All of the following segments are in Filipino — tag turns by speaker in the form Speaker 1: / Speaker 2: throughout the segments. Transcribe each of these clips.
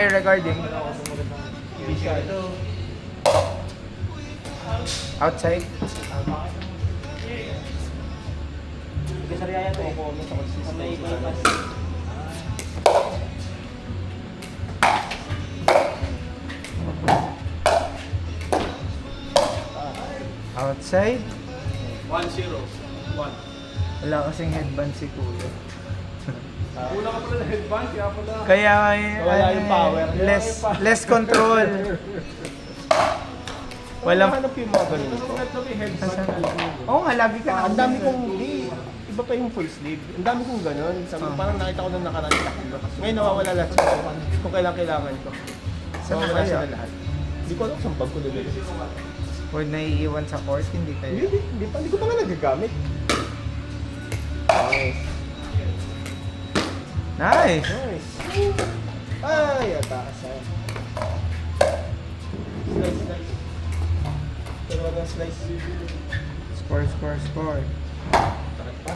Speaker 1: Recording. Outside. Outside.
Speaker 2: 1-0. 1.
Speaker 1: Wala kasing headband si Kuya.
Speaker 2: Kulang ka pala ng headband, kaya pala.
Speaker 1: Kaya
Speaker 2: Wala yung power.
Speaker 1: less control. Walang
Speaker 2: Hanap yung mga ganun ko.
Speaker 1: Oo nga, lagi ka
Speaker 2: Ang dami kong, iba pa yung full sleeve. Ang dami kong ganun. Parang nakita ko nung nakaraan. Ngayon nawawala lahat siya. Kung kailangan ko.
Speaker 1: Saan na
Speaker 2: Nawawala
Speaker 1: kaya?
Speaker 2: siya na lahat. Hindi ko alam kung saan bag ko nilagay.
Speaker 1: Or naiiwan sa court, hindi kayo.
Speaker 2: Hindi ko pa nga nagagamit. Nice.
Speaker 1: Nice!
Speaker 2: Nice. Ay, atakas ay. Slice. Dalawa ng slice.
Speaker 1: Score.
Speaker 2: Sakit pa?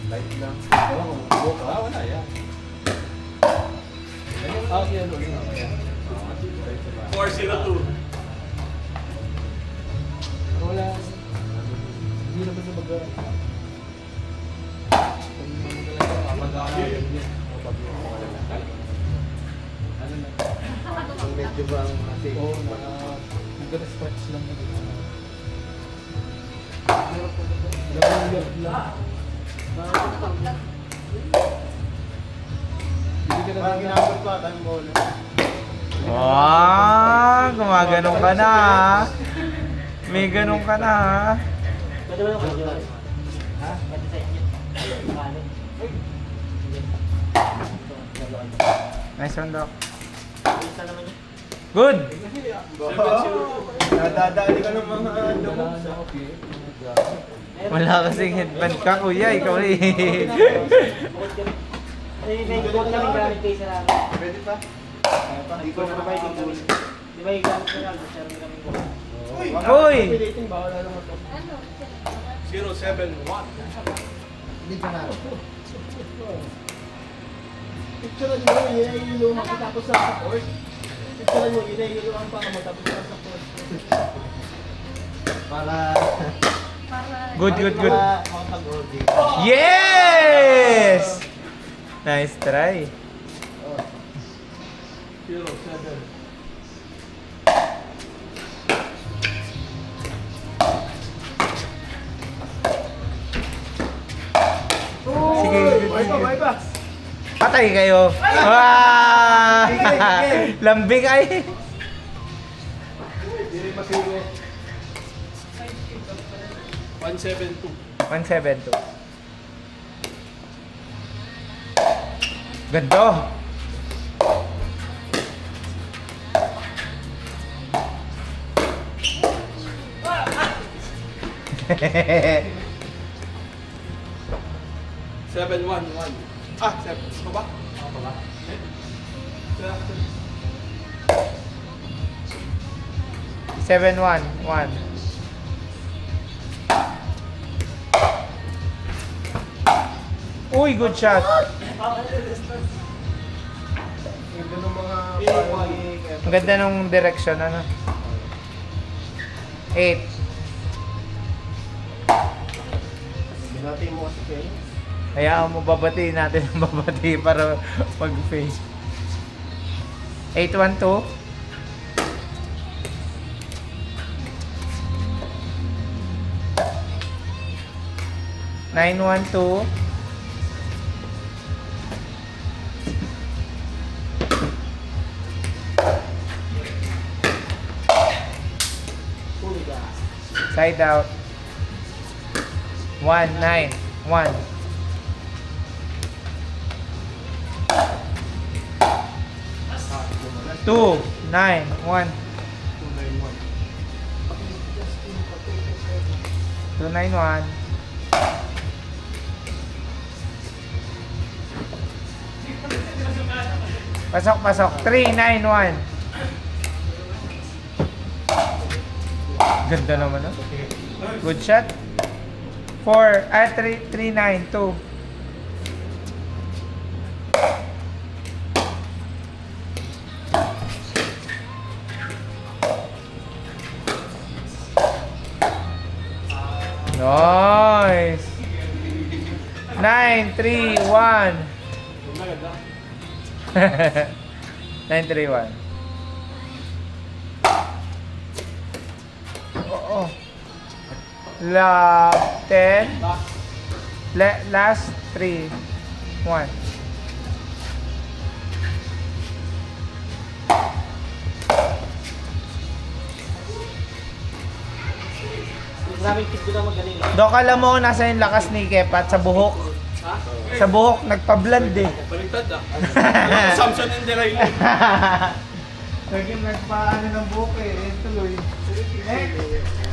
Speaker 2: Light lang. Wala yan. Yan ulit. 4-0-2. Wala. Hindi naman sa mag- medyo bang kasi nag-stretch lang na dito. Parang ginamit ko ata yung bola.
Speaker 1: Gumaganong ka na ha. May ganong ka na ha.
Speaker 3: Pwede ba yung kanya? Ha? Pwede sa inyo. Paano?
Speaker 1: Nice one, Doc.
Speaker 3: Isa naman yun.
Speaker 1: Good!
Speaker 2: Nadadali ka ng mga dumog sa
Speaker 1: Wala kasing headband ka, Kuya. Ikaw eh.
Speaker 3: May gold kami gamit kayo sa namin.
Speaker 2: Pwede pa?
Speaker 3: Hindi ko provide yung gold. Di ba yung gamit ko lang? Masyari kami gold.
Speaker 1: Uy!
Speaker 2: Bawal na naman ito. 0-7-1.
Speaker 3: Hindi ko na.
Speaker 2: Picture nyo, yun ay yung lumang tapos sa support. Picture nyo, yun ay yung lumang para matapos sa support. Para...
Speaker 1: Good.
Speaker 2: makapag-holding.
Speaker 1: Yes! Nice try.
Speaker 2: 0-7.
Speaker 1: Sige.
Speaker 2: Bye pa.
Speaker 1: Patay kayo. Wow!
Speaker 2: Sige.
Speaker 1: Lambing ay.
Speaker 2: Hindi rin masiro. 1-7-2.
Speaker 1: 172. Ganda. Hehehe.
Speaker 2: 7-1-1. Ah, 7. Ito ba? Ito ba? Eh?
Speaker 1: 7-1-1. Uy, good shot.
Speaker 2: Yung ganun mga...
Speaker 1: Ang ganda nung direction, ano? 8.
Speaker 2: Binati mo kasi kayo.
Speaker 1: Hayaan mo, babatiin natin ang babati para mag-face. 8-1-2. Nine one two. Side out. 1-9-1. 2-9-1. 2-9-1. Pasok. 3-9-1. Ganda naman, no? Good shot. 3-9-2. Nice. 9, 3, 1. 9, 3, 1. Oo. Lap 10. Last 3, 1.
Speaker 3: Maraming tip ko na magaling.
Speaker 1: Dok, alam mo nasa yung lakas ni Kepat sa buhok. Sa buhok, nagpa-blend eh.
Speaker 2: Baliktad ah. Samson and Delilah.
Speaker 1: Naging nagpa-ano ng buhok eh. Tuloy.